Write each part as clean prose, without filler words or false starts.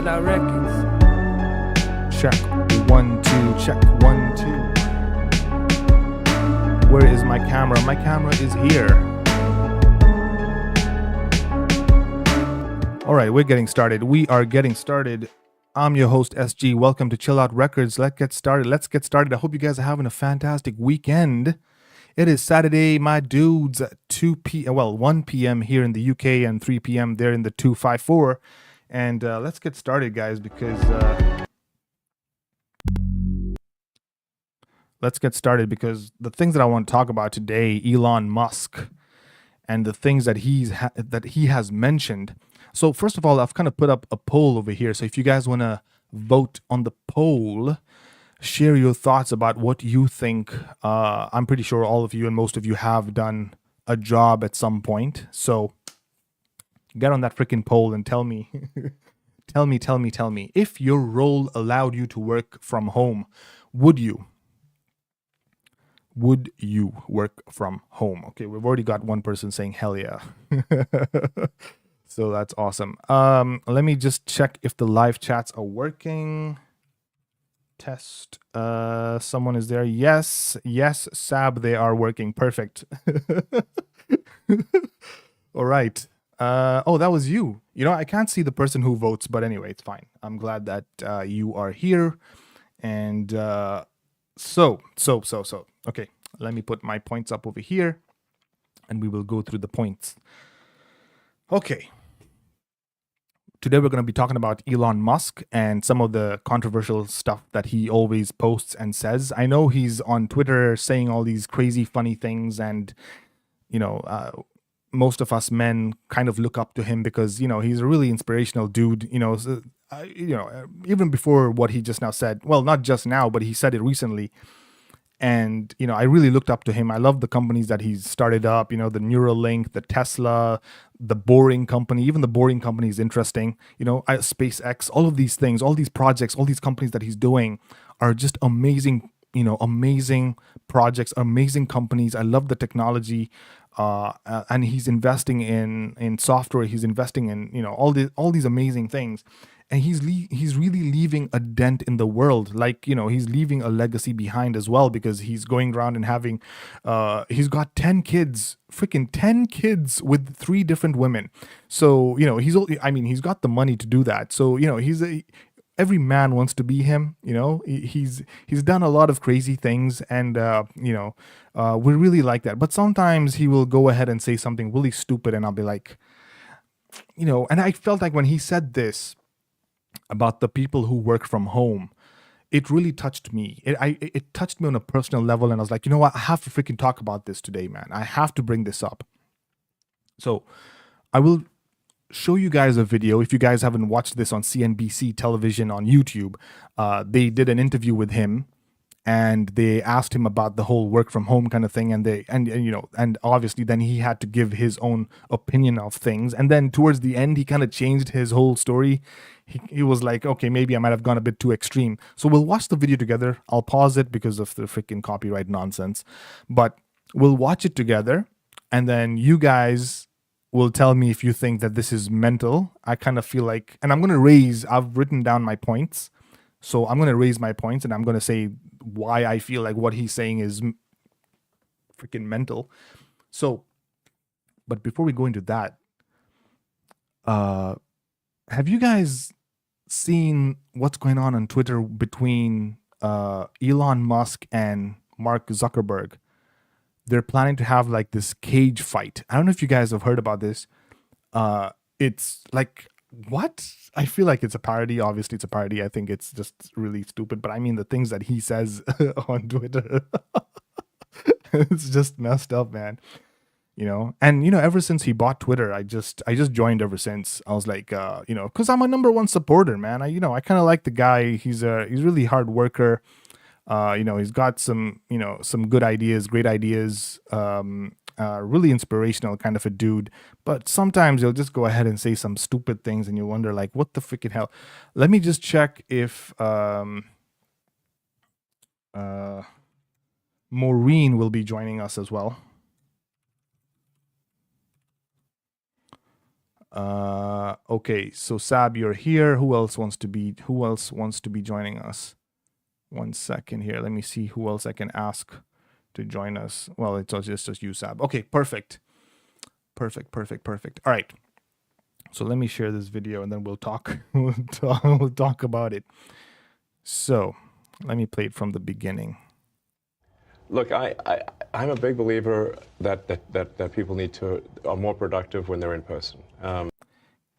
Chillout Records. Check 1 2, check 1 2. Where is my camera? My camera is here. All right, we're getting started. We are getting started. I'm your host SG. Welcome to Chillout Records. Let's get started. I hope you guys are having a fantastic weekend. It is Saturday, my dudes, 1 p.m. here in the UK and 3 p.m. there in the 254. And let's get started, guys, because the things that I want to talk about today, Elon Musk, and the things that he has mentioned. So first of all, I've kind of put up a poll over here. So if you guys want to vote on the poll, share your thoughts about what you think. I'm pretty sure all of you and most of you have done a job at some point. So get on that freaking poll and tell me, tell me, if your role allowed you to work from home, would you work from home? Okay, we've already got one person saying hell yeah. So that's awesome. Let me just check if the live chats are working. Test. Someone is there. Yes, Sab, they are working. Perfect. All right. Oh, that was you. You know, I can't see the person who votes, but anyway, it's fine. I'm glad that you are here. And so. Okay, let me put my points up over here, and we will go through the points. Okay. Today we're going to be talking about Elon Musk and some of the controversial stuff that he always posts and says. I know he's on Twitter saying all these crazy, funny things, and you know, most of us men kind of look up to him because you know he's a really inspirational dude. You know, even before what he just now said. Well, not just now, but he said it recently. And, you know, I really looked up to him. I love the companies that he's started up, you know, the Neuralink, the Tesla, the Boring Company. Even the Boring Company is interesting. You know, SpaceX, all of these things, all these projects, all these companies that he's doing are just amazing, you know, amazing projects, amazing companies. I love the technology. And he's investing in software. He's investing in, you know, all these amazing things. And he's really leaving a dent in the world. Like, you know, he's leaving a legacy behind as well, because he's going around and having, he's got 10 kids, freaking 10 kids with 3 different women. So, you know, he's got the money to do that. So, you know, every man wants to be him. You know, he's done a lot of crazy things, and you know, we really like that. But sometimes he will go ahead and say something really stupid, and I'll be like, you know, and I felt like when he said this about the people who work from home, it really touched me. It touched me on a personal level, and I was like, you know what, I have to freaking talk about this today, man. I have to bring this up. So I will show you guys a video. If you guys haven't watched this on CNBC television on YouTube, they did an interview with him, and they asked him about the whole work from home kind of thing, and you know, and obviously then he had to give his own opinion of things, and then towards the end he kind of changed his whole story. He was like, okay, maybe I might have gone a bit too extreme. So we'll watch the video together. I'll pause it because of the freaking copyright nonsense, but we'll watch it together, and then you guys will tell me if you think that this is mental. I kind of feel like, and I've written down my points. So I'm going to raise my points, and I'm going to say why I feel like what he's saying is freaking mental. So, but before we go into that, have you guys seen what's going on Twitter between Elon Musk and Mark Zuckerberg? They're planning to have like this cage fight. I don't know if you guys have heard about this. It's like, what? I feel like it's a parody. Obviously, it's a parody. I think it's just really stupid. But I mean, the things that he says on Twitter, it's just messed up, man. You know, and you know, ever since he bought Twitter, I just joined ever since. I was like, you know, because I'm a #1 supporter, man. I kind of like the guy. He's really hard worker. You know, he's got some good ideas, great ideas. Really inspirational kind of a dude, but sometimes he'll just go ahead and say some stupid things, and you wonder like, what the freaking hell? Let me just check if Maureen will be joining us as well. Okay, so Sab, you're here. Who else wants to be joining us? 1 second here. Let me see who else I can ask to join us. Well, it's just you, Sab. Okay, perfect. Perfect. All right. So let me share this video and then we'll talk we'll talk about it. So, let me play it from the beginning. Look, I'm a big believer that people are more productive when they're in person.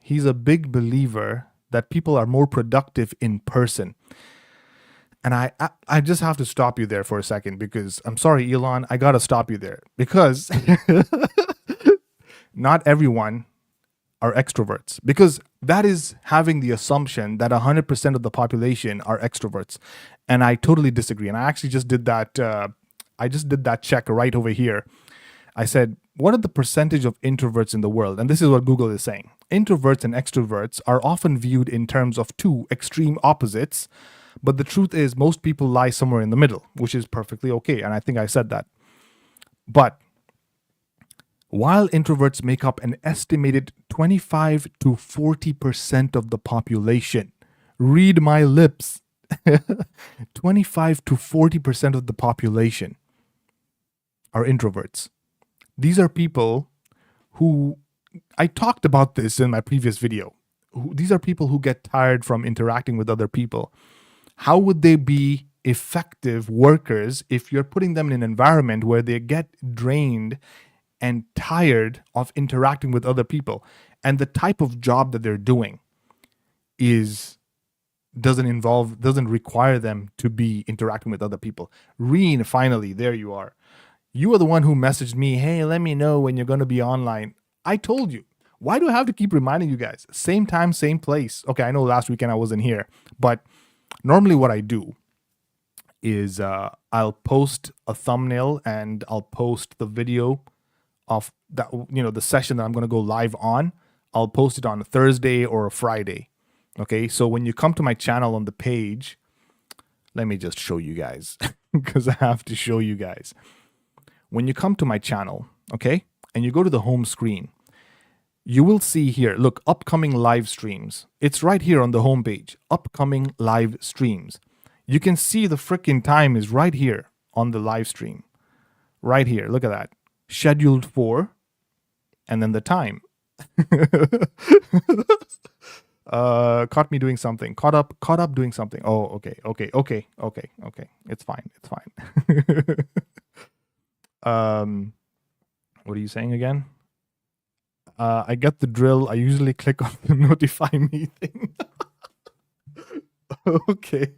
He's a big believer that people are more productive in person. And I just have to stop you there for a second because I'm sorry, Elon, I got to stop you there because not everyone are extroverts, because that is having the assumption that 100% of the population are extroverts. And I totally disagree. And I actually just did that. I just did that check right over here. I said, what are the percentage of introverts in the world? And this is what Google is saying. Introverts and extroverts are often viewed in terms of two extreme opposites. But the truth is most people lie somewhere in the middle, which is perfectly okay. And I think I said that. But while introverts make up an estimated 25 to 40% of the population, read my lips, 25 to 40% of the population are introverts. These are people who, I talked about this in my previous video. These are people who get tired from interacting with other people. How would they be effective workers if you're putting them in an environment where they get drained and tired of interacting with other people? And the type of job that they're doing doesn't require them to be interacting with other people. Reen, finally, there you are. You are the one who messaged me, hey, let me know when you're going to be online. I told you. Why do I have to keep reminding you guys? Same time, same place. Okay, I know last weekend I wasn't here, but normally what I do is I'll post a thumbnail and I'll post the video of that, the session that I'm going to go live on. I'll post it on a Thursday or a Friday. Okay, so when you come to my channel on the page, let me just show you guys because I have to show you guys. When you come to my channel, okay, and you go to the home screen, you will see here, look, upcoming live streams. It's right here on the home page, upcoming live streams. You can see the freaking time is right here on the live stream. Right here, look at that. Scheduled for, and then the time. Caught me doing something. Caught up doing something. Oh, okay. It's fine. What are you saying again? I get the drill. I usually click on the notify me thing. Okay,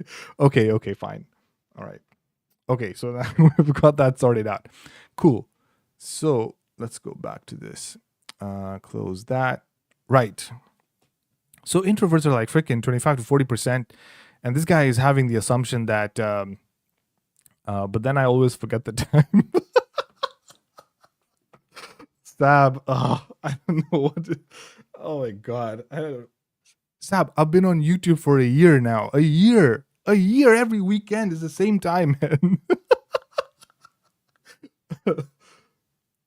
fine. All right. Okay, so now we've got that sorted out. Cool. So let's go back to this. Close that. Right. So introverts are like freaking 25 to 40%. And this guy is having the assumption that, but then I always forget the time. Sab, I don't know what to, oh my God. Sab, I've been on YouTube for a year now. A year every weekend is the same time, man.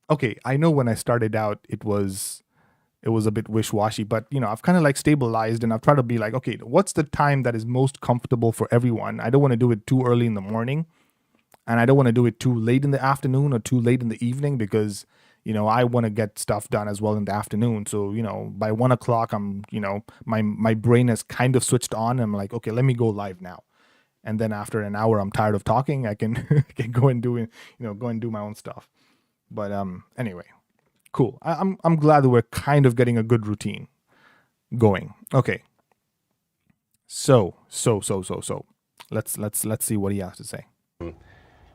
Okay, I know when I started out, it was a bit wish-washy, but I've kind of like stabilized and I've tried to be like, okay, what's the time that is most comfortable for everyone? I don't want to do it too early in the morning, and I don't want to do it too late in the afternoon or too late in the evening because I want to get stuff done as well in the afternoon. So, by 1 o'clock, I'm, my brain has kind of switched on. And I'm like, okay, let me go live now. And then after an hour, I'm tired of talking. I can, can go and do, go and do my own stuff. But anyway, cool. I'm glad that we're kind of getting a good routine going. Okay. So. Let's see what he has to say.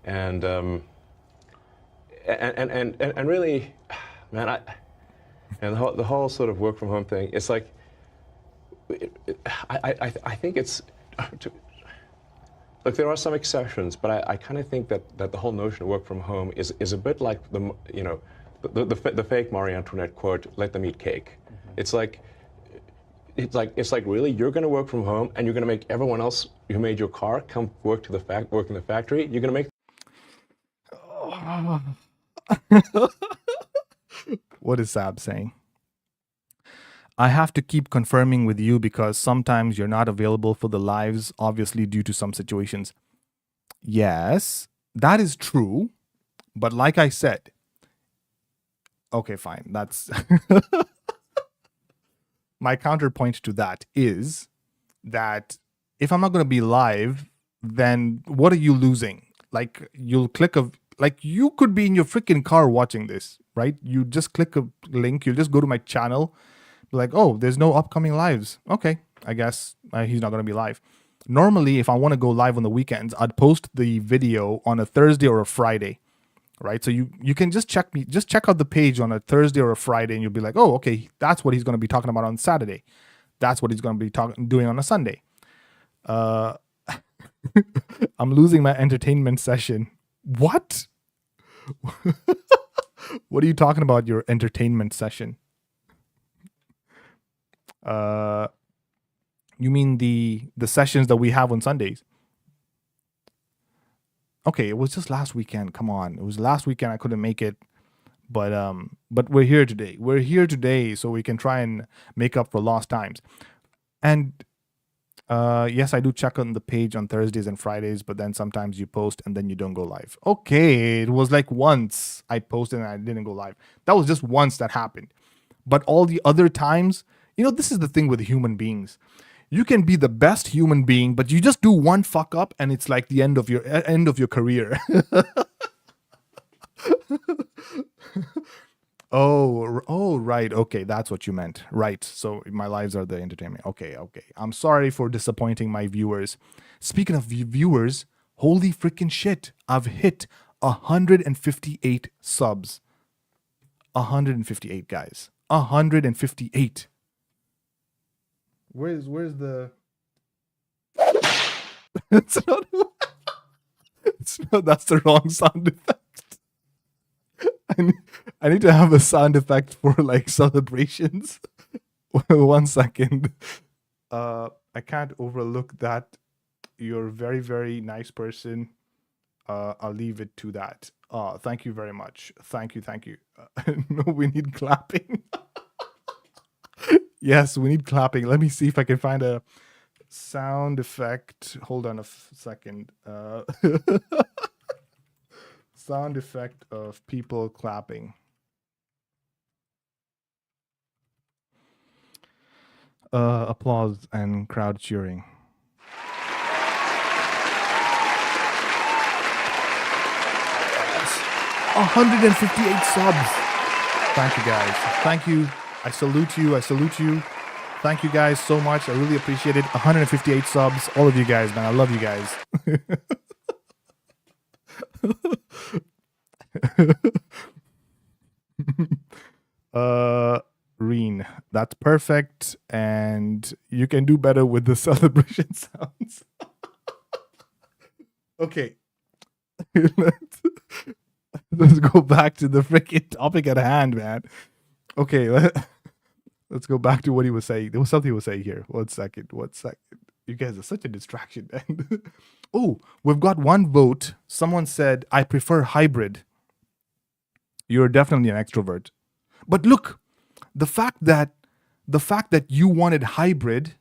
And really, man, the whole sort of work from home thing, it's like, I think it's, look, there are some exceptions, but I kind of think that the whole notion of work from home is a bit like the fake Marie Antoinette quote, "Let them eat cake." Mm-hmm. It's like really, you're going to work from home and you're going to make everyone else who made your car come work in the factory. You're going to make. What is Sab saying? I have to keep confirming with you because sometimes you're not available for the lives, obviously due to some situations. Yes, that is true. But like I said, okay, fine. That's my counterpoint to that is that if I'm not going to be live, then what are you losing? Like you'll click a like you could be in your freaking car watching this, right? You just click a link, you'll just go to my channel, be like, oh, there's no upcoming lives. Okay, I guess he's not going to be live. Normally, if I want to go live on the weekends, I'd post the video on a Thursday or a Friday, right? So you can just check out the page on a Thursday or a Friday, and you'll be like, oh, okay, that's what he's going to be talking about on Saturday. That's what he's going to be doing on a Sunday. I'm losing my entertainment session. What? What are you talking about? Your entertainment session? You mean the sessions that we have on Sundays? Okay, it was just last weekend. Come on, it was last weekend. I couldn't make it, but we're here today. We're here today, so we can try and make up for lost times. And yes, I do check on the page on Thursdays and Fridays, but then sometimes you post and then you don't go live. Okay, it was like once I posted and I didn't go live. That was just once that happened. But all the other times, this is the thing with human beings. You can be the best human being, but you just do one fuck up and it's like the end of your career. Oh, right. Okay, that's what you meant. Right. So my lives are the entertainment. Okay. I'm sorry for disappointing my viewers. Speaking of viewers, holy freaking shit. I've hit 158 subs. 158, guys. 158. Where's the it's not that's the wrong sound effect. I need to have a sound effect for like celebrations. 1 second. I can't overlook that. You're a very, very nice person. I'll leave it to that. Thank you very much. Thank you. No, we need clapping. Yes, we need clapping. Let me see if I can find a sound effect. Hold on a second. Sound effect of people clapping. Applause and crowd cheering. Yes. 158 subs. Thank you, guys. Thank you. I salute you. Thank you guys so much. I really appreciate it. 158 subs. All of you guys, man. I love you guys. Reen, that's perfect. And you can do better with the celebration sounds. Okay. Let's go back to the freaking topic at hand, man. Okay, let's go back to what he was saying. There was something he was saying here. 1 second. You guys are such a distraction, man. Oh, we've got one vote. Someone said, I prefer hybrid. You're definitely an extrovert. But look, the fact that you wanted hybrid,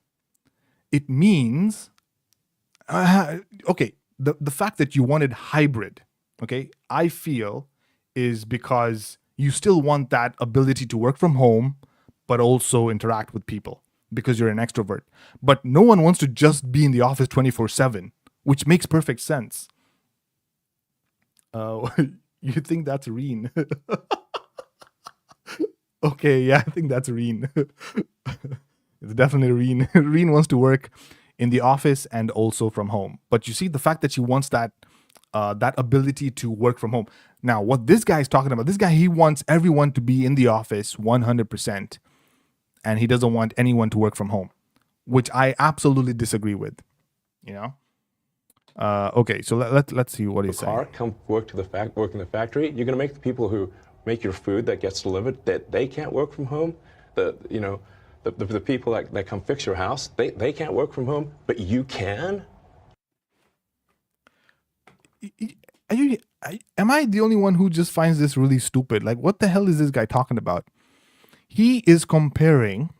it means, okay, the fact that you wanted hybrid, okay, I feel is because you still want that ability to work from home, but also interact with people because you're an extrovert. But no one wants to just be in the office 24/7, which makes perfect sense. You think that's Reen? Okay, yeah, I think that's Reen. It's definitely Reen. Reen wants to work in the office and also from home. But you see, the fact that she wants that ability to work from home. Now, what this guy is talking about, he wants everyone to be in the office 100%, and he doesn't want anyone to work from home, which I absolutely disagree with. Okay, so let's see what he's saying. Come work in the factory. You're going to make the people who make your food that gets delivered that they can't work from home. The people that come fix your house, they can't work from home, but you can. Am I the only one who just finds this really stupid? Like, what the hell is this guy talking about? He is comparing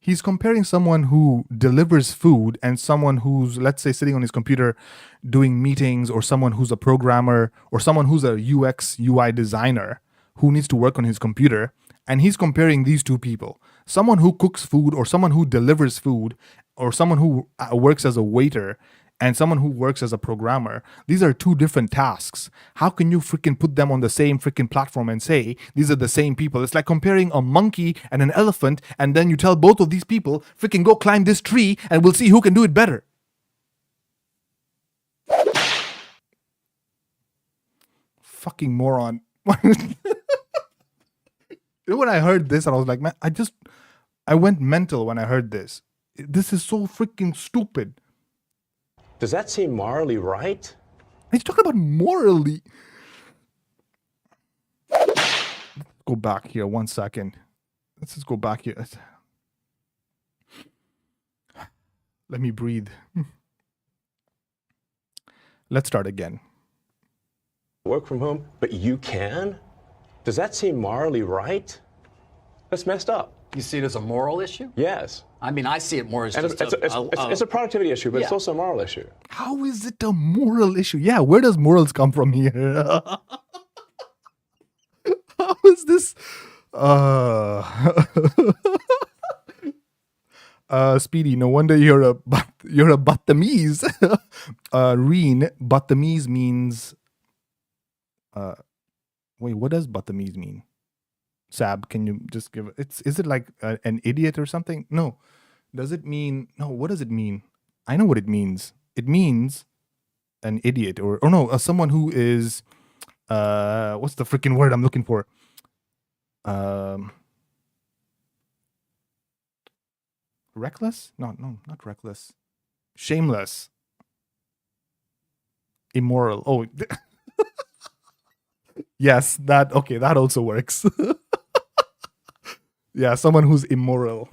He's comparing someone who delivers food and someone who's, let's say, sitting on his computer doing meetings, or someone who's a programmer, or someone who's a UX UI designer who needs to work on his computer. And he's comparing these two people, someone who cooks food, or someone who delivers food, or someone who works as a waiter, and someone who works as a programmer. These are two different tasks. How can you freaking put them on the same freaking platform and say these are the same people? It's like comparing a monkey and an elephant, and then you tell both of these people, freaking go climb this tree and we'll see who can do it better. Fucking moron. You know, when I heard this, and I was like, man, I went mental when I heard this. This is so freaking stupid. Does that seem morally right? He's talking about morally. Go back here 1 second. Let's just go back here. Let me breathe. Let's start again. Work from home, but you can? Does that seem morally right? That's messed up. You see it as a moral issue? Yes. I mean, I see it more as And just it's a productivity issue, but Yeah. it's also a moral issue. How is it a moral issue? Yeah, where does morals come from here? How is this? Speedy, no wonder you're a Batamiz. Reen, Batamiz means. Wait, what does Batamiz mean? Sab, can you just give it? Is it like an idiot or something? No. Does it mean? No. What does it mean? I know what it means. It means an idiot, or no, someone who is. What's the freaking word I'm looking for? Reckless? No, not reckless. Shameless. Immoral. Oh, yes, that also works. Yeah, someone who's immoral.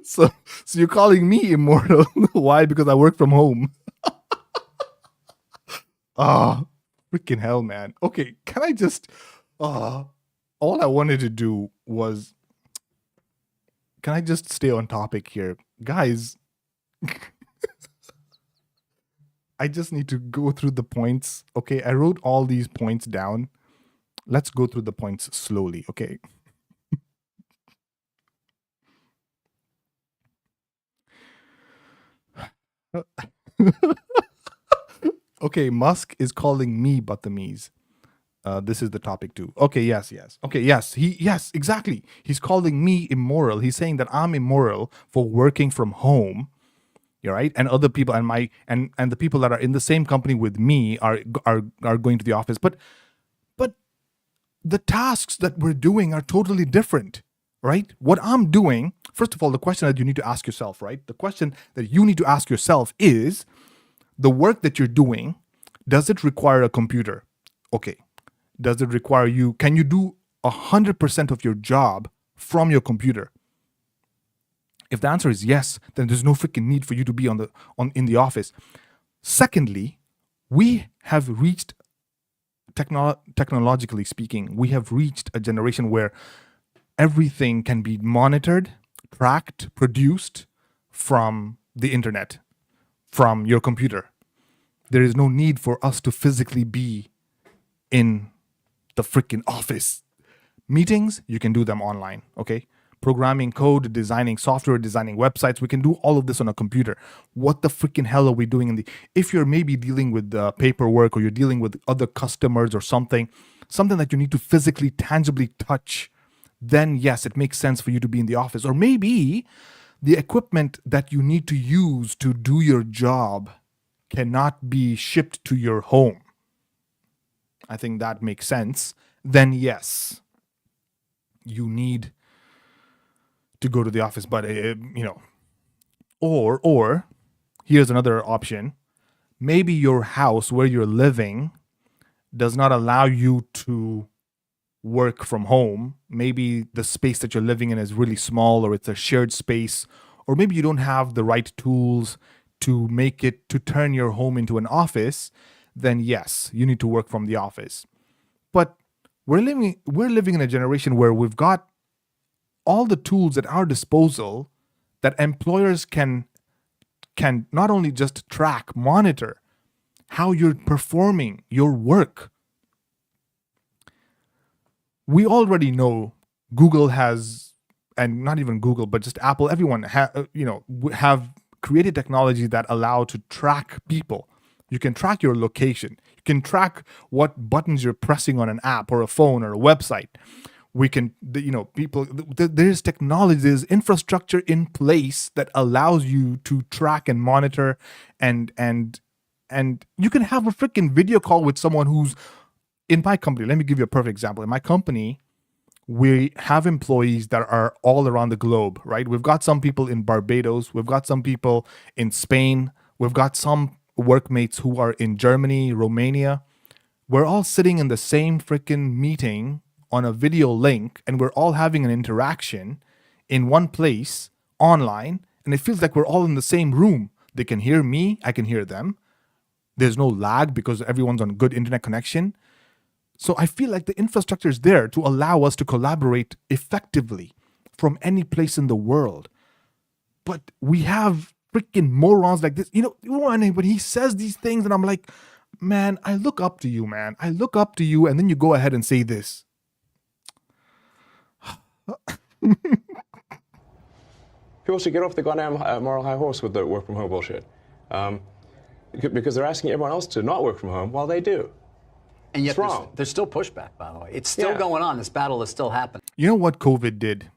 So you're calling me immoral. Why? Because I work from home. Ah, freaking hell, man. Okay, can I just all I wanted to do was, can I just stay on topic here? Guys, I just need to go through the points. Okay, I wrote all these points down. Let's go through the points slowly, okay? Okay, Musk is calling me Batamiz. This is the topic too. Okay, yes. Okay, yes, yes, exactly. He's calling me immoral. He's saying that I'm immoral for working from home. You're right, and other people and the people that are in the same company with me are going to the office. But the tasks that we're doing are totally different, right? What I'm doing, first of all, the question that you need to ask yourself, right? The question that you need to ask yourself is, the work that you're doing, does it require a computer? Okay. Does it require you? Can you do 100% of your job from your computer? If the answer is yes, then there's no freaking need for you to be in the office. Secondly, we have reached, technologically speaking, we have reached a generation where everything can be monitored, tracked, produced from the internet, from your computer. There is no need for us to physically be in the freaking office. Meetings, you can do them online, okay? Programming code, designing software, designing websites, we can do all of this on a computer. What the freaking hell are we doing if you're maybe dealing with paperwork, or you're dealing with other customers or something that you need to physically, tangibly touch, then yes, it makes sense for you to be in the office. Or maybe the equipment that you need to use to do your job cannot be shipped to your home. I think that makes sense. Then yes, you need to go to the office. But or here's another option. Maybe your house where you're living does not allow you to work from home. Maybe the space that you're living in is really small, or it's a shared space, or maybe you don't have the right tools to turn your home into an office. Then yes, you need to work from the office. But we're living in a generation where we've got all the tools at our disposal that employers can not only just track, monitor how you're performing your work. We already know Google has, and not even Google, but just Apple, everyone have created technology that allow to track people. You can track your location. You can track what buttons you're pressing on an app or a phone or a website. We can, there's technology, there's infrastructure in place that allows you to track and monitor, and you can have a freaking video call with someone who's in my company. Let me give you a perfect example. In my company, we have employees that are all around the globe, right? We've got some people in Barbados. We've got some people in Spain. We've got some workmates who are in Germany, Romania. We're all sitting in the same freaking meeting on a video link, and we're all having an interaction in one place online, and it feels like we're all in the same room. They can hear me, I can hear them. There's no lag because everyone's on good internet connection. So I feel like the infrastructure is there to allow us to collaborate effectively from any place in the world. But we have freaking morons like this. When he says these things, and I'm like, man, I look up to you, man. I look up to you, and then you go ahead and say this. People should get off the goddamn moral high horse with the work from home bullshit. Because they're asking everyone else to not work from home while they do. And yet it's there's still pushback, by the way. It's still going on. This battle is still happening. You know what COVID did?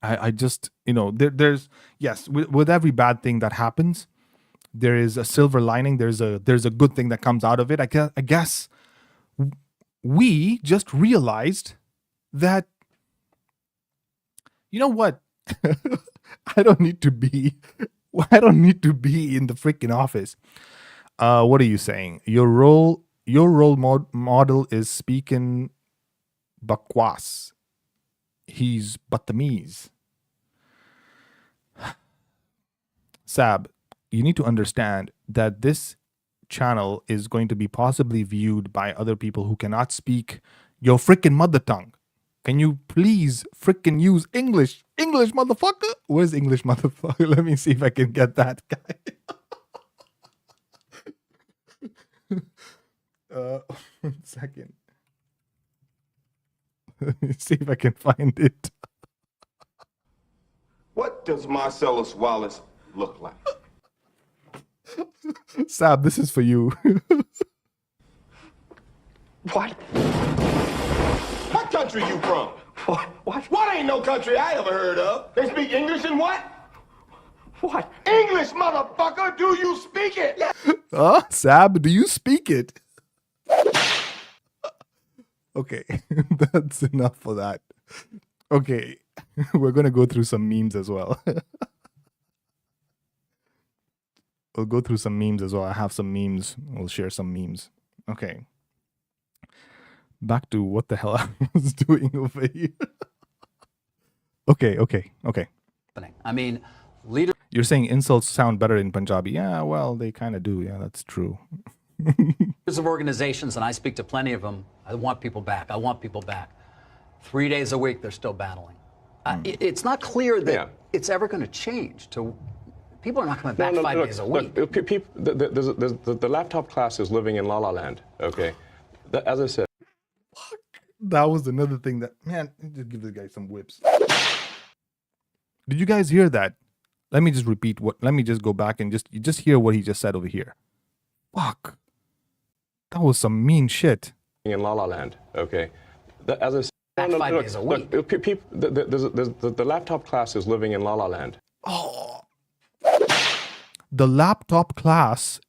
I just, there's, yes, with every bad thing that happens, there is a silver lining. There's a good thing that comes out of it. I guess we just realized that, you know what? I don't need to be in the freaking office. What are you saying? Your role model is speaking bakwas. He's Batamiz. Sab, you need to understand that this channel is going to be possibly viewed by other people who cannot speak your freaking mother tongue. Can you please freaking use English? English, motherfucker? Where's English, motherfucker? Let me see if I can get that guy. 1 second. Let me see if I can find it. What does Marcellus Wallace look like? Sab, this is for you. What? What country you from? What ain't no country I ever heard of? They speak English and what? What? English, motherfucker! Do you speak it? Yeah. Sab, do you speak it? Okay, that's enough for that. Okay, we're going to go through some memes as well. We'll go through some memes as well. I have some memes. We'll share some memes. Okay. Back to what the hell I was doing over here. Okay. I mean, leader. You're saying insults sound better in Punjabi. Yeah, well, they kind of do. Yeah, that's true. Leaders of organizations, and I speak to plenty of them. I want people back. 3 days a week, they're still battling. It's not clear that it's ever going to change. People are not coming back 5 days a week. Look, the laptop class is living in La La Land, okay? As I said. That was another thing that, man, just give this guy some whips. Did you guys hear that? Let me just repeat let me just go back and just hear what he just said over here. Fuck. That was some mean shit. In La La Land, okay? As I said. Back 5 days a week. The laptop class is living in La La Land. Oh. The laptop class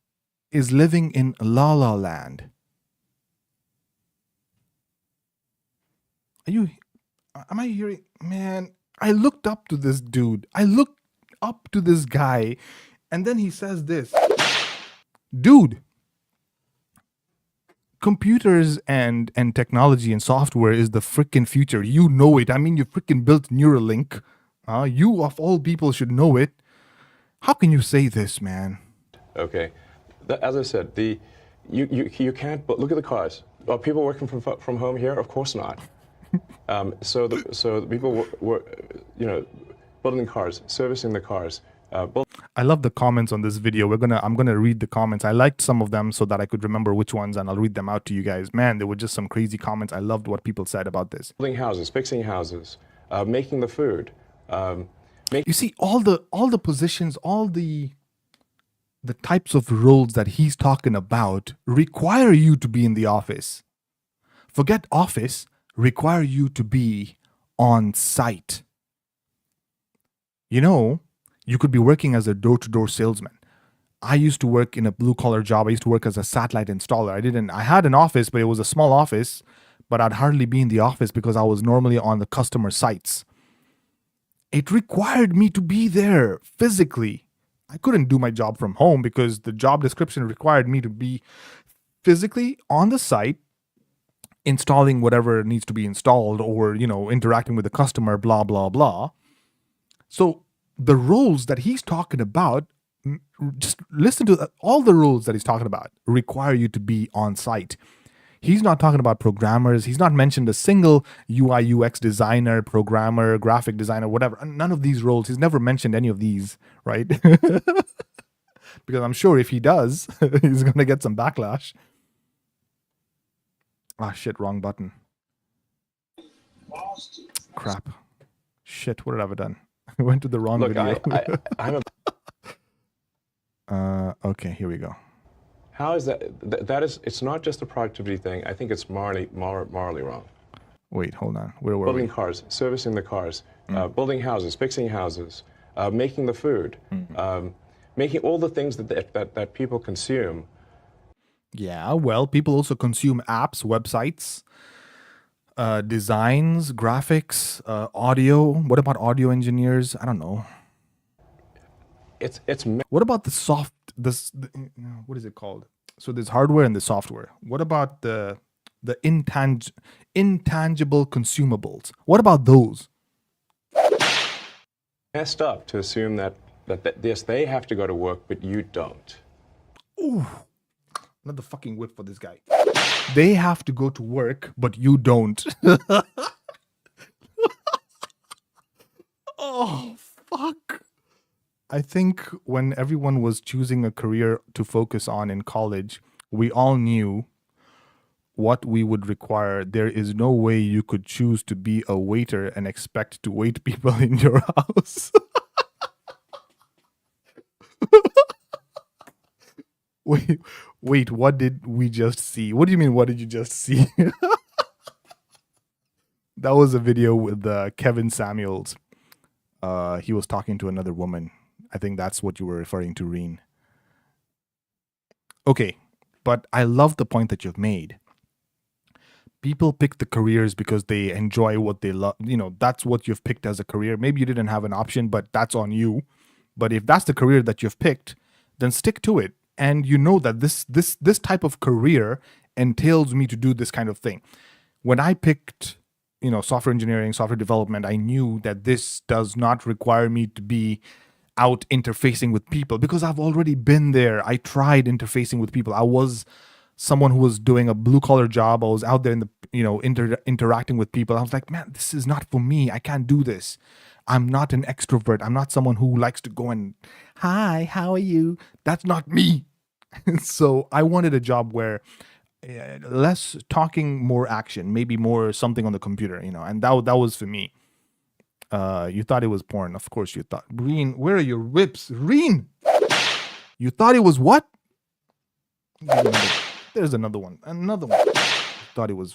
is living in La La Land. Am I hearing? Man, I looked up to this dude. I looked up to this guy, and then he says this. Dude, computers and technology and software is the freaking future. You know it. I mean, you freaking built Neuralink. You of all people should know it. How can you say this, man? Okay. As I said, you can't, but look at the cars. Are people working from home here? Of course not. So the people were, you know, building cars, servicing the cars. I love the comments on this video. I'm gonna read the comments. I liked some of them so that I could remember which ones, and I'll read them out to you guys. Man, there were just some crazy comments. I loved what people said about this. Building houses, fixing houses, making the food. You see, all the positions, all the types of roles that he's talking about require you to be in the office. Forget office, require you to be on site. You know, you could be working as a door-to-door salesman. I used to work in a blue-collar job. I used to work as a satellite installer. I had an office, but it was a small office, but I'd hardly be in the office because I was normally on the customer sites. It required me to be there physically. I couldn't do my job from home because the job description required me to be physically on the site, installing whatever needs to be installed or, interacting with the customer, blah, blah, blah. So the roles that he's talking about, just listen to all the roles that he's talking about require you to be on site. He's not talking about programmers. He's not mentioned a single UI, UX designer, programmer, graphic designer, whatever. None of these roles. He's never mentioned any of these, right? Because I'm sure if he does, he's going to get some backlash. Ah, shit, wrong button. Crap. Shit, what have I done? I went to the wrong video. I'm okay, here we go. How is that? That is, it's not just a productivity thing. I think it's morally wrong. Wait, hold on. Where were building we? Cars, servicing the cars, building houses, fixing houses, making the food, making all the things that people consume. Yeah, well, people also consume apps, websites, designs, graphics, audio. What about audio engineers? I don't know. What about what is it called? So there's hardware and the software. What about the intangible consumables? What about those? Messed up to assume that yes, they have to go to work, but you don't. Ooh, another fucking whip for this guy. They have to go to work, but you don't. Oh, fuck. I think when everyone was choosing a career to focus on in college, we all knew what we would require. There is no way you could choose to be a waiter and expect to wait people in your house. Wait, what did we just see? What do you mean, what did you just see? That was a video with Kevin Samuels. He was talking to another woman. I think that's what you were referring to, Reen. Okay, but I love the point that you've made. People pick the careers because they enjoy what they love. That's what you've picked as a career. Maybe you didn't have an option, but that's on you. But if that's the career that you've picked, then stick to it. And you know that this type of career entails me to do this kind of thing. When I picked, software engineering, software development, I knew that this does not require me to be out interfacing with people because I've already been there. I tried interfacing with people. I was someone who was doing a blue collar job. I was out there in the, interacting with people. I was like, man, this is not for me. I can't do this. I'm not an extrovert. I'm not someone who likes to go and, hi, how are you? That's not me. So I wanted a job where less talking, more action, maybe more something on the computer, and that was for me. You thought it was porn. Of course you thought. Reen, where are your whips? Reen! You thought it was what? There's another one. Another one. Thought it was...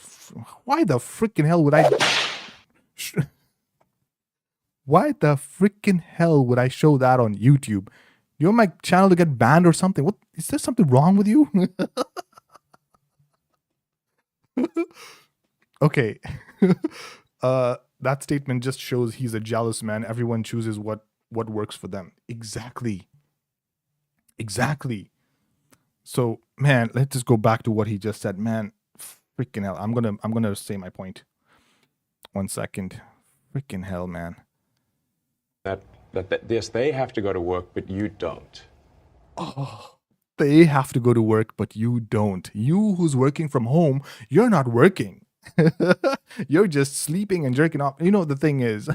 Why the freaking hell would I... Why the freaking hell would I show that on YouTube? You want my channel to get banned or something? What? Is there something wrong with you? Okay. That statement just shows he's a jealous man. Everyone chooses what works for them. Exactly. So, man, let's just go back to what he just said. Man, freaking hell. I'm gonna say my point. 1 second. Freaking hell, man. Yes, they have to go to work, but you don't. Oh, they have to go to work, but you don't. You who's working from home, you're not working. You're just sleeping and jerking off. You know, the thing is,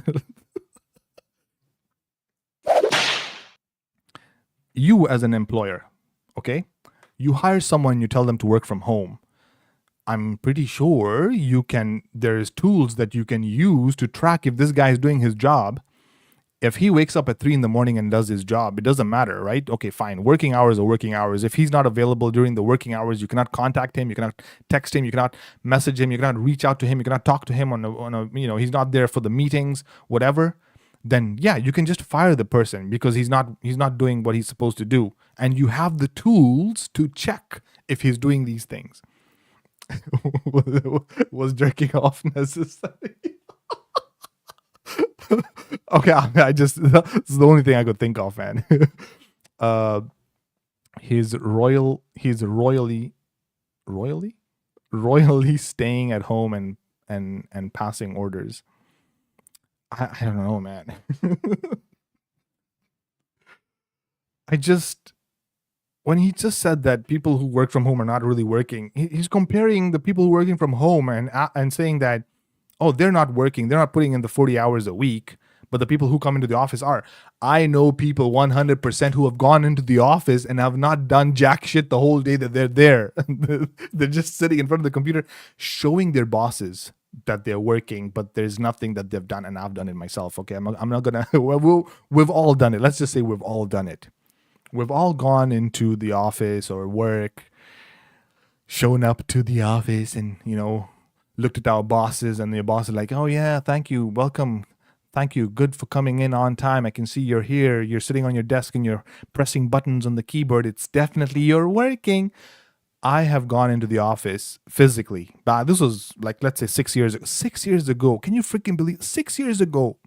you as an employer, okay, you hire someone, you tell them to work from home. I'm pretty sure there's tools that you can use to track if this guy is doing his job. If he wakes up at 3 in the morning and does his job, it doesn't matter, right? Okay, fine. Working hours are working hours. If he's not available during the working hours, you cannot contact him. You cannot text him. You cannot message him. You cannot reach out to him. You cannot talk to him on a he's not there for the meetings, whatever. Then yeah, you can just fire the person because he's not doing what he's supposed to do. And you have the tools to check if he's doing these things. Was jerking off necessary? Okay, this is the only thing I could think of, man. He's royally staying at home and passing orders. I don't know, man. When he just said that people who work from home are not really working, he's comparing the people who are working from home and saying that, oh, they're not working, they're not putting in the 40 hours a week, but the people who come into the office are. I know people 100% who have gone into the office and have not done jack shit the whole day that they're there. They're just sitting in front of the computer showing their bosses that they're working, but there's nothing that they've done, and I've done it myself. Okay, I'm not gonna. We've all done it. Let's just say we've all done it. We've all gone into the office or work, shown up to the office, and looked at our bosses, and the boss is like, "Oh yeah, thank you, welcome, thank you, good for coming in on time. I can see you're here. You're sitting on your desk and you're pressing buttons on the keyboard. It's definitely you're working." I have gone into the office physically. This was like, let's say 6 years ago. 6 years ago. Can you freaking believe 6 years ago?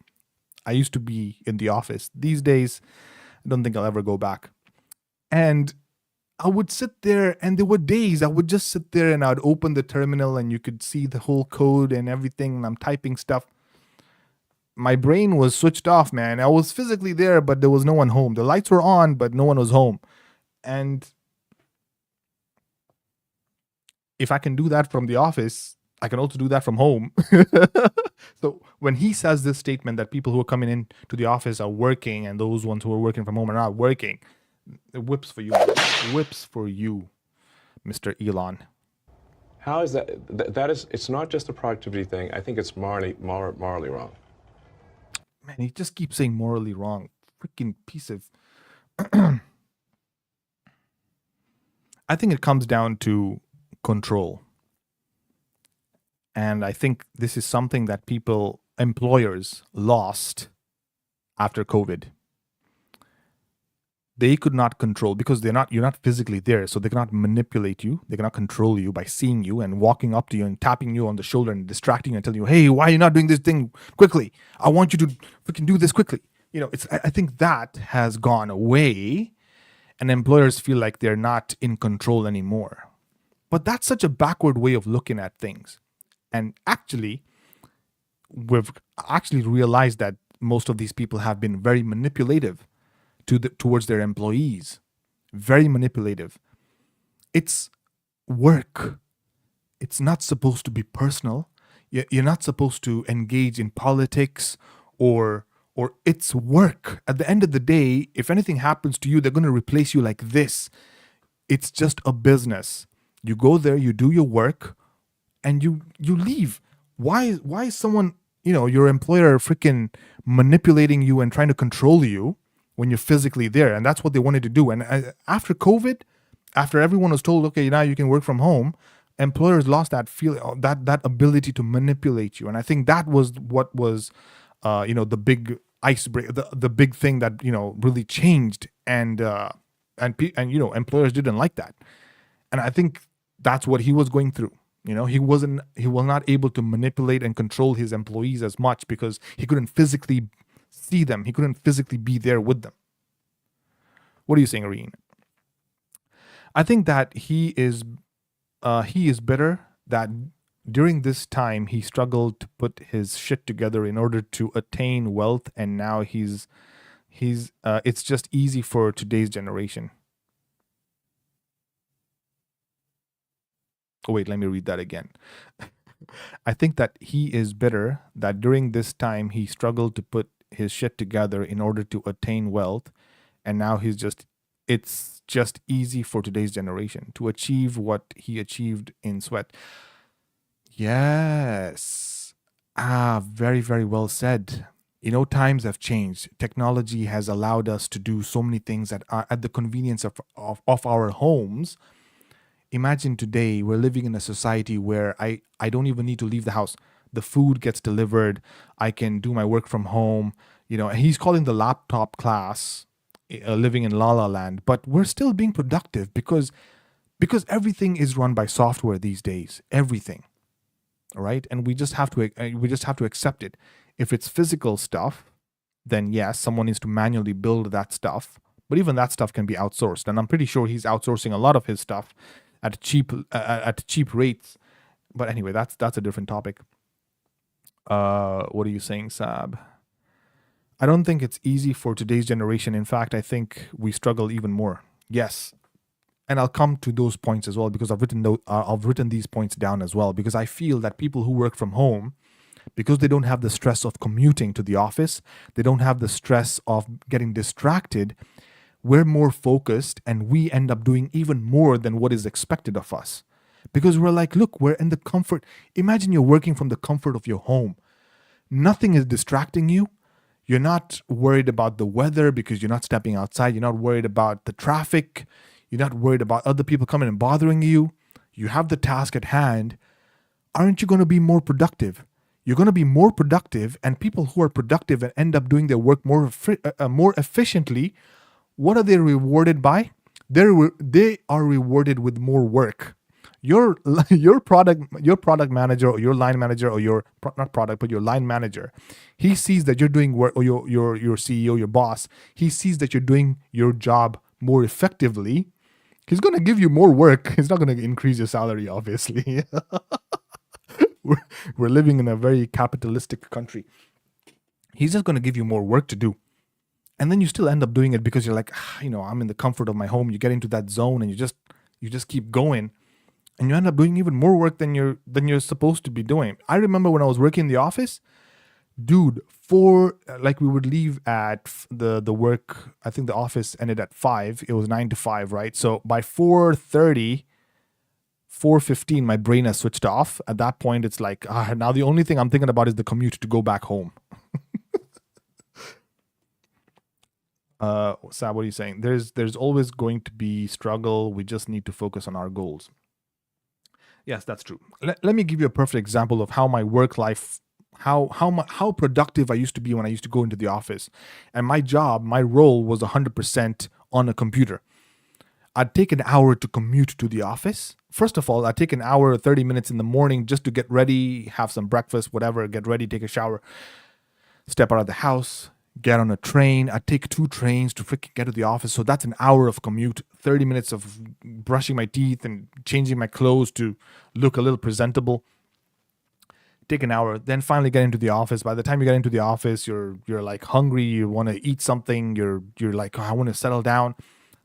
I used to be in the office. These days, I don't think I'll ever go back. And I would sit there, and there were days I would just sit there and I'd open the terminal and you could see the whole code and everything, and I'm typing stuff. My brain was switched off, man. I was physically there, but there was no one home. The lights were on, but no one was home. And if I can do that from the office, I can also do that from home. So when he says this statement that people who are coming in to the office are working and those ones who are working from home are not working, it whips for you. Whips for you, Mr. Elon. How is that? That is, it's not just a productivity thing. I think it's morally wrong. Man, he just keeps saying morally wrong. Freaking piece of... I think it comes down to control. And I think this is something that employers lost after COVID. They could not control because you're not physically there, so they cannot manipulate you. They cannot control you by seeing you and walking up to you and tapping you on the shoulder and distracting you and telling you, "Hey, why are you not doing this thing quickly? I want you to freaking do this quickly." I think that has gone away, and employers feel like they're not in control anymore. But that's such a backward way of looking at things. And actually, we've actually realized that most of these people have been very manipulative towards their employees. Very manipulative. It's work. It's not supposed to be personal. You're not supposed to engage in politics or it's work. At the end of the day, if anything happens to you, they're going to replace you like this. It's just a business. You go there, you do your work, and you leave. Why is someone, your employer freaking manipulating you and trying to control you when you're physically there? And that's what they wanted to do. And after COVID, after everyone was told, okay, now you can work from home, employers lost that that ability to manipulate you. And I think that was what was, the big icebreaker, the big thing that, really changed. And employers didn't like that. And I think that's what he was going through. He was not able to manipulate and control his employees as much because he couldn't physically see them. He couldn't physically be there with them. What are you saying, Areen? I think that he is bitter that during this time he struggled to put his shit together in order to attain wealth, and now it's just easy for today's generation. Oh, wait, let me read that again. I think that he is bitter that during this time he struggled to put his shit together in order to attain wealth, and now it's just easy for today's generation to achieve what he achieved in sweat. Yes. Very, very well said. Times have changed. Technology has allowed us to do so many things that are at the convenience of our homes. Imagine today we're living in a society where I don't even need to leave the house. The food gets delivered. I can do my work from home. He's calling the laptop class living in La La Land, but we're still being productive because everything is run by software these days. Everything. All right, and we just have to accept it. If it's physical stuff, then yes, someone needs to manually build that stuff. But even that stuff can be outsourced, and I'm pretty sure he's outsourcing a lot of his stuff at cheap rates. But anyway, that's a different topic. What are you saying, Sab? I don't think it's easy for today's generation. In fact, I think we struggle even more. Yes. And I'll come to those points as well, because I've written these points down as well, because I feel that people who work from home, because they don't have the stress of commuting to the office, they don't have the stress of getting distracted, we're more focused and we end up doing even more than what is expected of us. Because we're like, look, we're in the comfort. Imagine you're working from the comfort of your home. Nothing is distracting you. You're not worried about the weather because you're not stepping outside. You're not worried about the traffic. You're not worried about other people coming and bothering you. You have the task at hand. Aren't you going to be more productive? You're going to be more productive, and people who are productive and end up doing their work more efficiently, what are they rewarded by? They are rewarded with more work. Your product manager or your line manager or your not product but your line manager, he sees that you're doing work, or your CEO, your boss, he sees that you're doing your job more effectively. He's going to give you more work. He's not going to increase your salary, obviously. We're living in a very capitalistic country. He's just going to give you more work to do. And then you still end up doing it because you're like, I'm in the comfort of my home. You get into that zone and you just keep going. And you end up doing even more work than you're supposed to be doing. I remember when I was working in the office, dude, we would leave at the work. I think the office ended at 5. It was 9 to 5, right? So by 4:30, 4:15, my brain has switched off. At that point, it's like, now the only thing I'm thinking about is the commute to go back home. Sab, what are you saying? There's always going to be struggle. We just need to focus on our goals. Yes, that's true. Let me give you a perfect example of how my work life, how productive I used to be when I used to go into the office. And my role was 100% on a computer. I'd take an hour to commute to the office. First of all, I'd take an hour or 30 minutes in the morning just to get ready, have some breakfast, whatever, get ready, take a shower, step out of the house, get on a train. I'd take 2 trains to freaking get to the office. So that's an hour of commute, 30 minutes of brushing my teeth and changing my clothes to look a little presentable. Take an hour, then finally get into the office. By the time you get into the office, you're like hungry, you want to eat something, you're like, I want to settle down.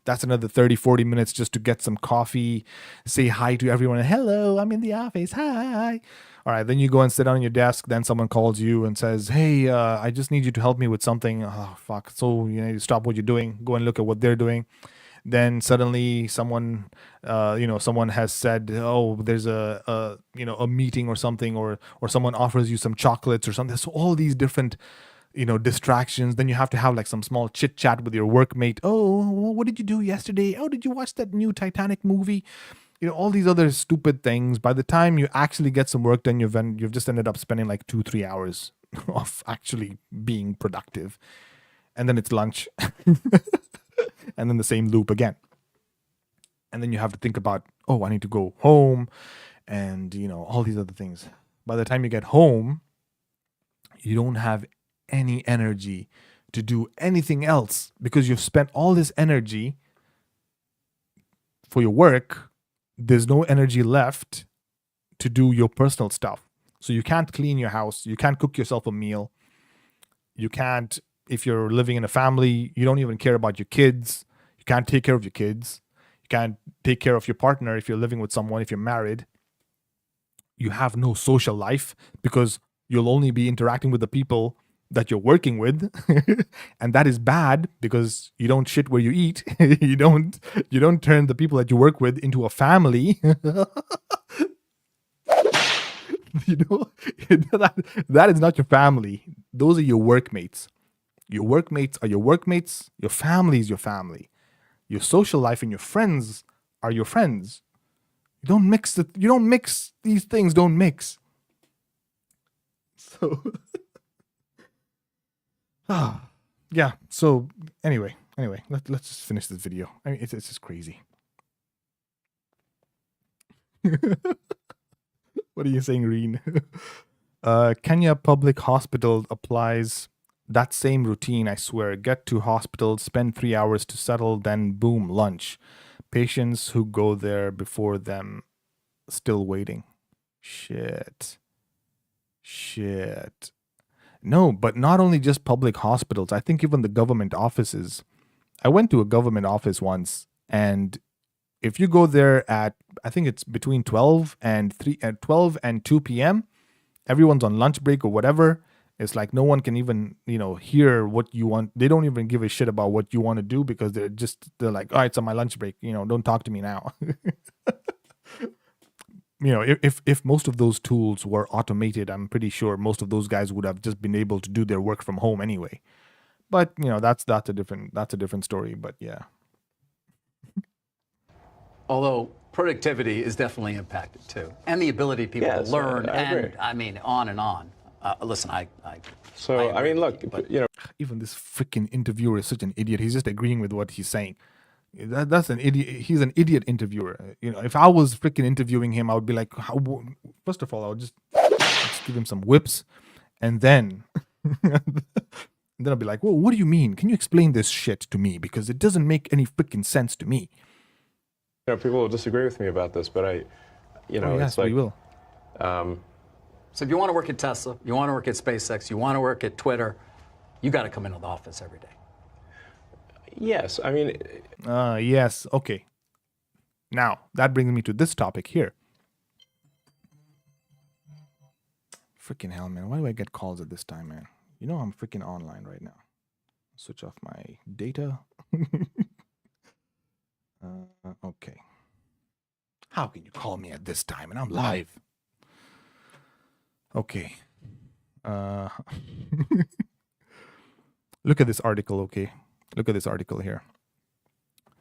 That's another 30, 40 minutes just to get some coffee, say hi to everyone. Hello, I'm in the office. Hi. All right, then you go and sit down on your desk. Then someone calls you and says, hey, I just need you to help me with something. Oh, fuck. So you stop what you're doing, go and look at what they're doing. Then suddenly someone has said, oh, there's a meeting or something, or someone offers you some chocolates or something. So all these different distractions. Then you have to have like some small chit chat with your workmate. Oh, what did you do yesterday? Oh, did you watch that new Titanic movie? All these other stupid things. By the time you actually get some work done, you've just ended up spending like 2-3 hours of actually being productive. And then it's lunch. And then the same loop again. And then you have to think about, oh, I need to go home and, all these other things. By the time you get home, you don't have any energy to do anything else because you've spent all this energy for your work. There's no energy left to do your personal stuff. So you can't clean your house. You can't cook yourself a meal. You can't, if you're living in a family, you don't even care about your kids. You can't take care of your kids. You can't take care of your partner if you're living with someone, if you're married. you have no social life because you'll only be interacting with the people that you're working with. And that is bad because you don't shit where you eat. You don't turn the people that you work with into a family. You know, that is not your family. Those are your workmates. Your workmates are your workmates. Your family is your family. Your social life and your friends are your friends. You don't mix it. You don't mix these things. Don't mix. So, yeah. So anyway, let's just finish this video. I mean, it's just crazy. What are you saying, Reen? Kenya public hospital applies that same routine, I swear. Get to hospital, spend 3 hours to settle, then boom, lunch. Patients who go there before them still waiting. Shit. No, but not only just public hospitals. I think even the government offices. I went to a government office once, and if you go there at, I think it's between 12 and 2 p.m., everyone's on lunch break or whatever. It's like no one can even, hear what you want. They don't even give a shit about what you want to do because they're like, all right, it's on my lunch break. Don't talk to me now. If most of those tools were automated, I'm pretty sure most of those guys would have just been able to do their work from home anyway. But that's a different story. But yeah. Although productivity is definitely impacted too, and the ability of people to learn, I mean, on and on. Listen, I mean, look, even this freaking interviewer is such an idiot. He's just agreeing with what he's saying. That's an idiot. He's an idiot interviewer. If I was freaking interviewing him, I would be like, first of all, I would just give him some whips, and then I'd be like, well, what do you mean? Can you explain this shit to me? Because it doesn't make any freaking sense to me. People will disagree with me about this, but yes, it's like, we will. So if you want to work at Tesla, you want to work at SpaceX, you want to work at Twitter, you got to come into the office every day. Yes, I mean. Yes, okay. Now, that brings me to this topic here. Freaking hell, man. Why do I get calls at this time, man? I'm freaking online right now. Switch off my data. Okay. How can you call me at this time? And I'm live. Okay. Look at this article, okay? Look at this article here.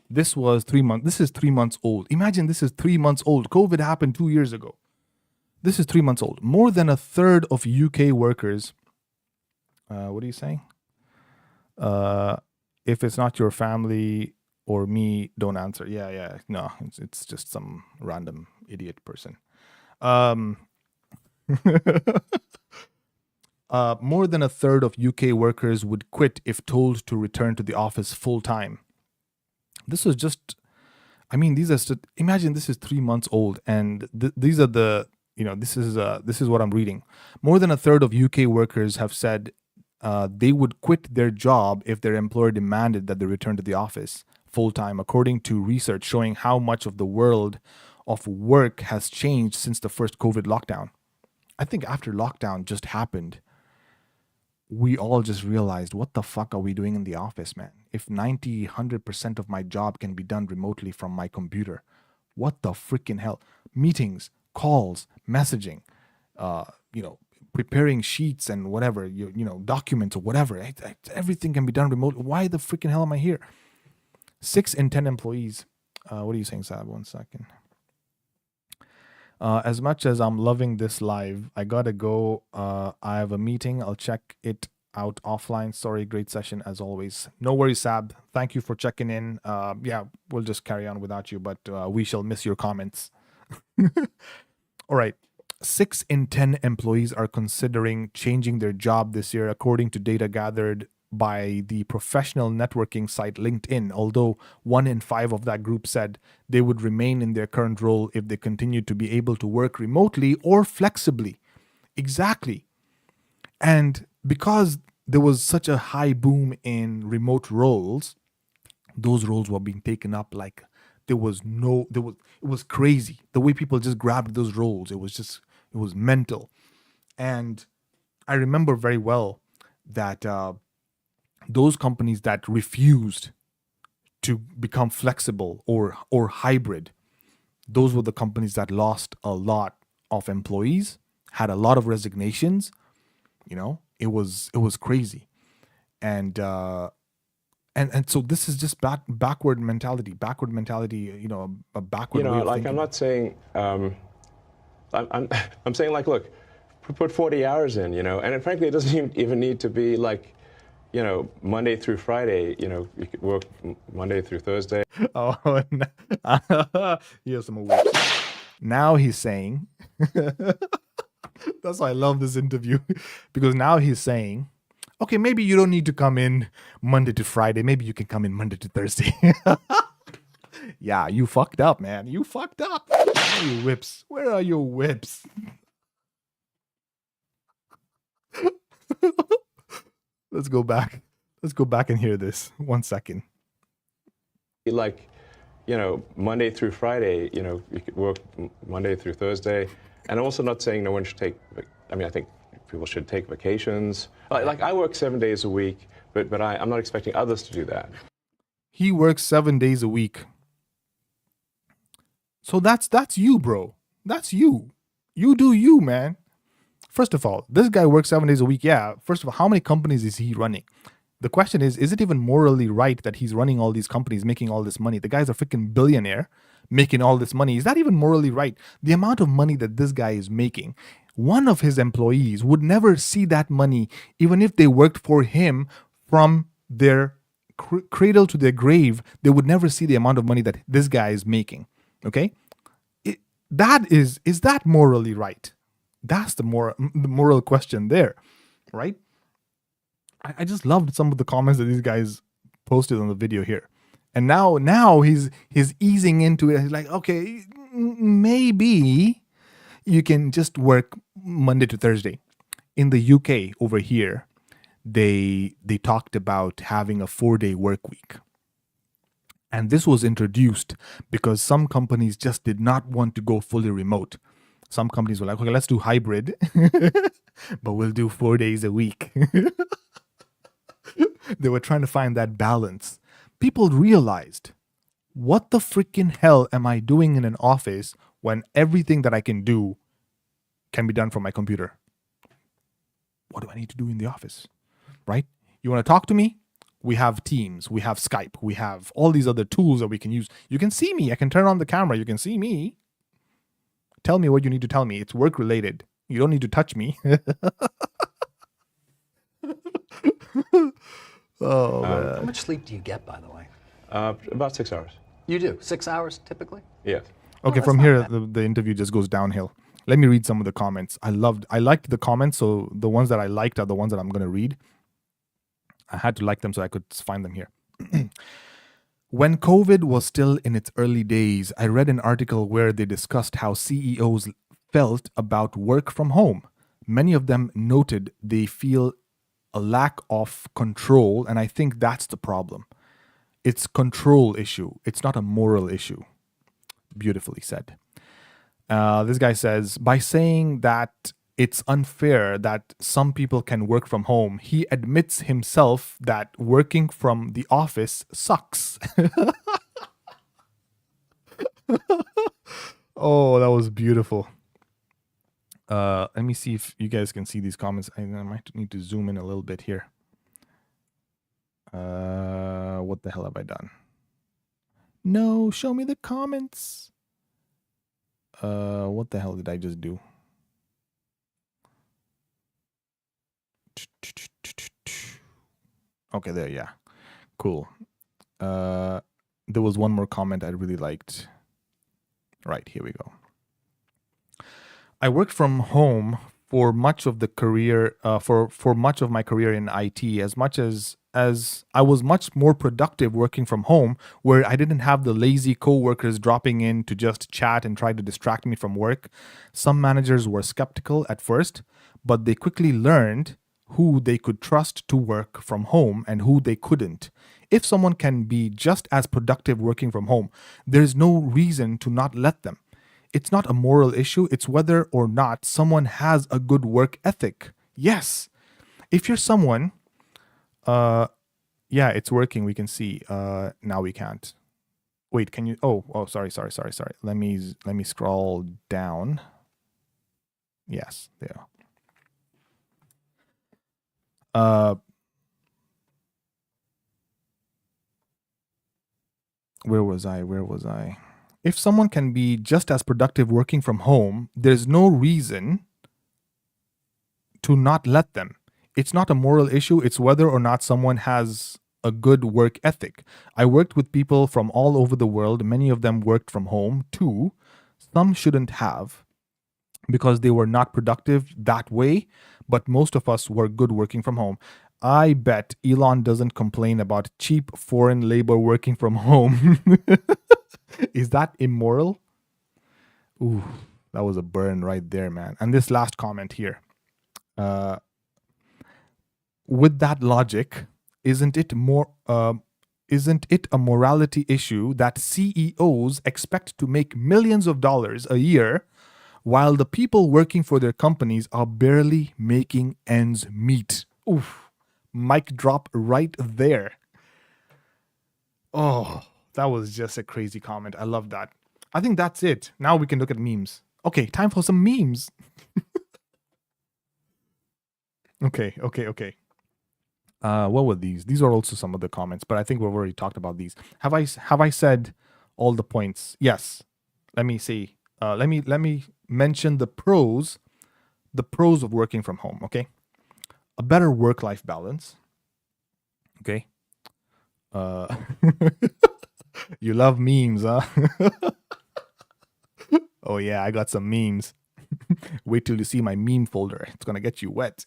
This was 3 months. This is 3 months old. Imagine this is 3 months old. COVID happened 2 years ago. This is 3 months old. More than a third of UK workers. What are you saying? If it's not your family or me, don't answer. Yeah. No, it's just some random idiot person. More than a third of UK workers would quit if told to return to the office full time. This was just, imagine this is 3 months old, and these are the, this is what I'm reading. More than a third of UK workers have said they would quit their job if their employer demanded that they return to the office full time, according to research showing how much of the world of work has changed since the first COVID lockdown. I think after lockdown just happened, we all just realized, what the fuck are we doing in the office, man? If 100% of my job can be done remotely from my computer, what the freaking hell? Meetings, calls, messaging, preparing sheets and whatever, documents or whatever. Everything can be done remotely. Why the freaking hell am I here? 6 in 10 employees. What are you saying, Saab? 1 second. As much as I'm loving this live, I gotta go. I have a meeting. I'll check it out offline. Sorry, great session as always. No worries, Sab. Thank you for checking in. Yeah, we'll just carry on without you, but we shall miss your comments. All right. 6 in 10 employees are considering changing their job this year, according to data gathered by the professional networking site LinkedIn, although 1 in 5 of that group said they would remain in their current role if they continued to be able to work remotely or flexibly. Exactly. And because there was such a high boom in remote roles, those roles were being taken up like it was crazy. The way people just grabbed those roles, it It was mental. And I remember very well that those companies that refused to become flexible or hybrid, those were the companies that lost a lot of employees, had a lot of resignations. You know, it was crazy. And so this is just backward mentality, you know, a backward way of like thinking. I'm not saying, I'm saying, like, look, put 40 hours in, you know, and frankly, it doesn't even need to be like, you know, Monday through Friday, you know, you could work Monday through Thursday. Oh, here's some whoops. Now he's saying, that's why I love this interview, because now he's saying, okay, maybe you don't need to come in Monday to Friday. Maybe you can come in Monday to Thursday. Yeah, you fucked up, man. You fucked up. Where are your whips? Where are your whips? Let's go back. Let's go back and hear this. 1 second. Like, you know, Monday through Friday, you know, you could work Monday through Thursday. And I'm also not saying no one should take, I mean, I think people should take vacations. Like I work 7 days a week, but I'm not expecting others to do that. He works 7 days a week. So that's you, bro. That's you. You do you, man. First of all, this guy works 7 days a week. Yeah. First of all, how many companies is he running? The question is it even morally right that he's running all these companies, making all this money? The guy's a freaking billionaire making all this money. Is that even morally right? The amount of money that this guy is making, one of his employees would never see that money, even if they worked for him from their cradle to their grave. They would never see the amount of money that this guy is making. Okay? Is that morally right? That's the moral question there, right? I just loved some of the comments that these guys posted on the video here. And now he's easing into it. He's like, okay, maybe you can just work Monday to Thursday. In the UK over here, they talked about having a 4-day work week. And this was introduced because some companies just did not want to go fully remote. Some companies were like, okay, let's do hybrid, but we'll do 4 days a week. They were trying to find that balance. People realized, what the freaking hell am I doing in an office when everything that I can do can be done from my computer? What do I need to do in the office? Right? You want to talk to me? We have Teams, we have Skype, we have all these other tools that we can use. You can see me. I can turn on the camera. You can see me. Tell me what you need to tell me. It's work related. You don't need to touch me. Oh, man. How much sleep do you get, by the way? About 6 hours. You do? 6 hours typically? Yes. Okay, from here, the interview just goes downhill. Let me read some of the comments. I liked the comments, so the ones that I liked are the ones that I'm going to read. I had to like them so I could find them here. When COVID was still in its early days, I read an article where they discussed how CEOs felt about work from home. Many of them noted they feel a lack of control, and I think that's the problem. It's control issue. It's not a moral issue. Beautifully said. This guy says, by saying that it's unfair that some people can work from home, he admits himself that working from the office sucks. Oh, that was beautiful. Let me see if you guys can see these comments. I might need to zoom in a little bit here. What the hell have I done? No, show me the comments. What the hell did I just do? Okay, there, yeah. Cool. There was one more comment I really liked. Right, here we go. I worked from home for much of the career, for much of my career in IT, as much as I was much more productive working from home, where I didn't have the lazy coworkers dropping in to just chat and try to distract me from work. Some managers were skeptical at first, but they quickly learned who they could trust to work from home and who they couldn't. If someone can be just as productive working from home, there's no reason to not let them. it's not a moral issue. It's whether or not someone has a good work ethic. Yes. If you're someone, yeah, it's working. We can see. Now we can't. Wait, can you? Oh, sorry. Let me scroll down. Yes, there. Where was I? If someone can be just as productive working from home, there's no reason to not let them. It's not a moral issue. It's whether or not someone has a good work ethic. I worked with people from all over the world. Many of them worked from home too. Some shouldn't have because they were not productive that way, but most of us were good working from home. I bet Elon doesn't complain about cheap foreign labor working from home. Is that immoral? Ooh, that was a burn right there, man. And this last comment here. With that logic, isn't it a morality issue that CEOs expect to make millions of dollars a year while the people working for their companies are barely making ends meet? Oof. Mic drop right there. Oh, that was just a crazy comment. I love that. I think that's it. Now we can look at memes. Okay, time for some memes. Okay. What were these? These are also some of the comments, but I think we've already talked about these. Have I said all the points? Yes. Let me see. Let me mention the pros of working from home. Okay. A better work-life balance. Okay. You love memes, huh? Oh yeah, I got some memes. Wait till you see my meme folder. It's gonna get you wet.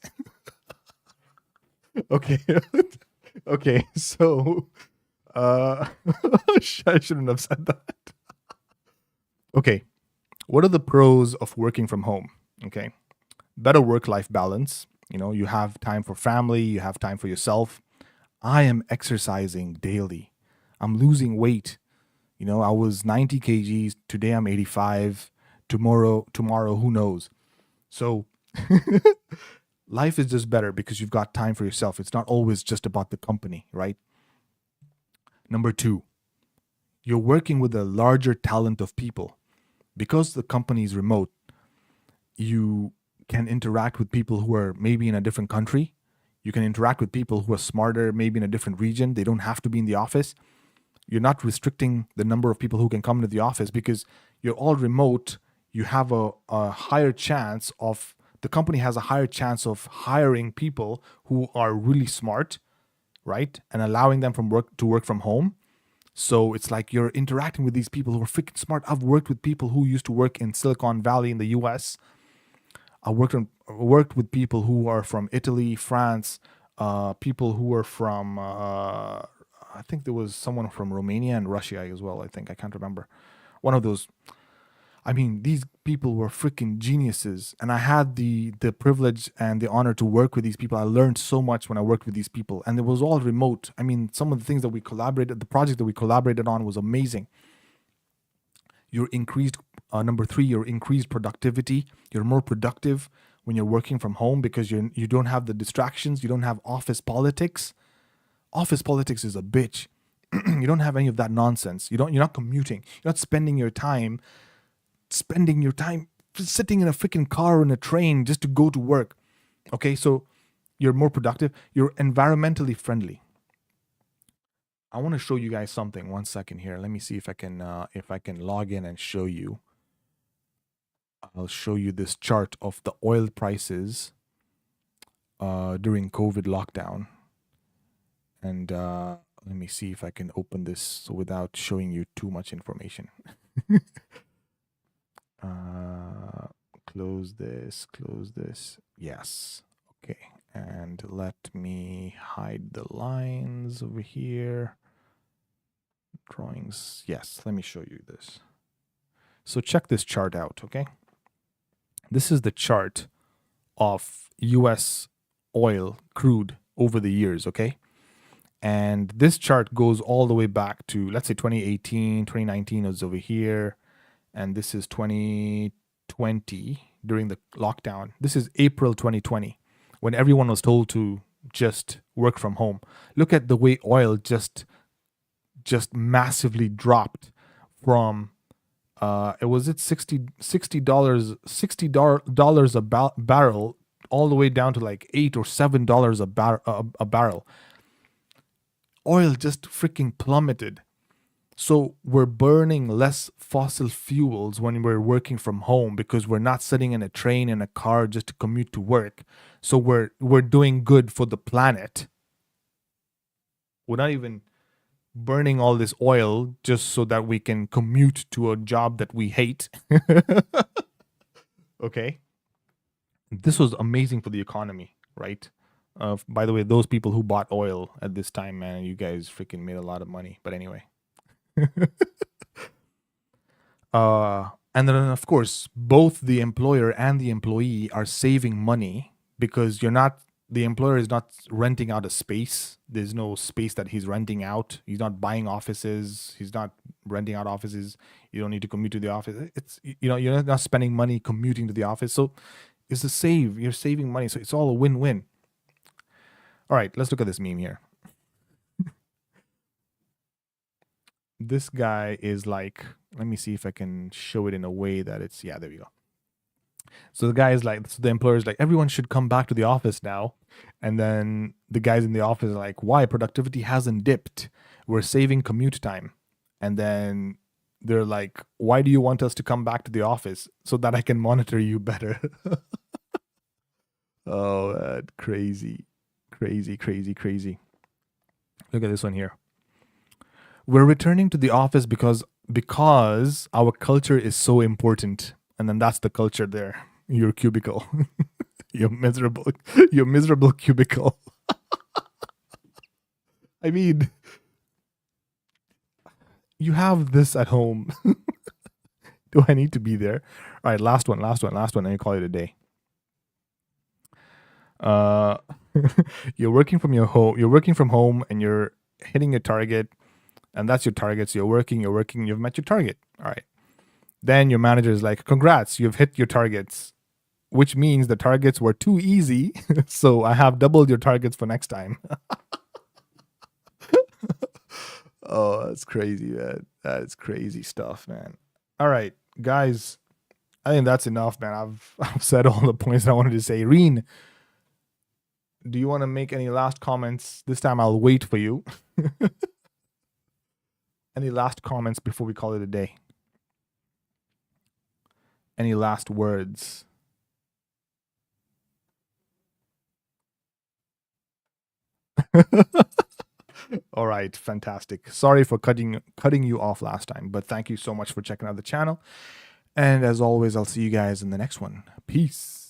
Okay. Okay, so I shouldn't have said that. Okay. What are the pros of working from home? Okay. Better work-life balance. You have time for family, you have time for yourself. I am exercising daily. I'm losing weight. I was 90 kgs. Today I'm 85. Tomorrow, who knows? So life is just better because you've got time for yourself. It's not always just about the company, right? Number 2, you're working with a larger talent of people. Because the company is remote, you can interact with people who are maybe in a different country. You can interact with people who are smarter, maybe in a different region. They don't have to be in the office. You're not restricting the number of people who can come to the office because you're all remote. You have a higher chance of, the company has a higher chance of hiring people who are really smart, right? And allowing them to work from home. So it's like you're interacting with these people who are freaking smart. I've worked with people who used to work in Silicon Valley in the US. I worked with people who are from Italy, France, people who are from, I think there was someone from Romania and Russia as well, I think. I can't remember. One of those. I mean, these people were freaking geniuses. And I had the privilege and the honor to work with these people. I learned so much when I worked with these people. And it was all remote. I mean, some of the things that we collaborated, the project that we collaborated on was amazing. Your increased, number 3, your increased productivity. You're more productive when you're working from home because you don't have the distractions. You don't have office politics. Office politics is a bitch. You don't have any of that nonsense. You're not commuting. You're not spending your time sitting in a freaking car or in a train just to go to work. Okay, so you're more productive. You're environmentally friendly. I want to show you guys something. 1 second here. Let me see if I can log in and show you. I'll show you this chart of the oil prices during COVID lockdown. And let me see if I can open this without showing you too much information. Close this. Yes. Okay. And let me hide the lines over here. Drawings. Yes, let me show you this. So check this chart out, okay? This is the chart of US oil, crude, over the years, okay? And this chart goes all the way back to, let's say 2018, 2019 is over here. and this is 2020 during the lockdown. This is April 2020 when everyone was told to just work from home. Look at the way oil just massively dropped from it was at $60 a barrel all the way down to like $8 or $7 a barrel. Oil just freaking plummeted. So we're burning less fossil fuels when we're working from home because we're not sitting in a train and a car just to commute to work. So we're doing good for the planet. We're not even burning all this oil just so that we can commute to a job that we hate. Okay. This was amazing for the economy, right? By the way, those people who bought oil at this time, man, you guys freaking made a lot of money. But anyway. And then, of course, both the employer and the employee are saving money because the employer is not renting out a space. There's no space that he's renting out. He's not buying offices. He's not renting out offices. You don't need to commute to the office. It's, you're not spending money commuting to the office. So it's a save. You're saving money. So it's all a win-win. All right, let's look at this meme here. This guy is like, let me see if I can show it in a way that it's, yeah, there we go. So the guy is like, so the employer is like, everyone should come back to the office now. And then the guys in the office are like, why? Productivity hasn't dipped. We're saving commute time. And then they're like, why do you want us to come back to the office? So that I can monitor you better. Oh, crazy. Crazy. Look at this one here. We're returning to the office because our culture is so important. And then that's the culture there. Your cubicle. Your miserable cubicle. I mean, you have this at home. Do I need to be there? All right, last one, and you call it a day. You're working from home and you're hitting your target, and that's your target. So you're working, you've met your target. All right. Then your manager is like, congrats, you've hit your targets, which means the targets were too easy. So I have doubled your targets for next time. Oh, that's crazy, man. That's crazy stuff, man. All right, guys, I think that's enough, man. I've said all the points I wanted to say. Reen, do you want to make any last comments? This time I'll wait for you. Any last comments before we call it a day? Any last words? All right, fantastic. Sorry for cutting you off last time, but thank you so much for checking out the channel. And as always, I'll see you guys in the next one. Peace.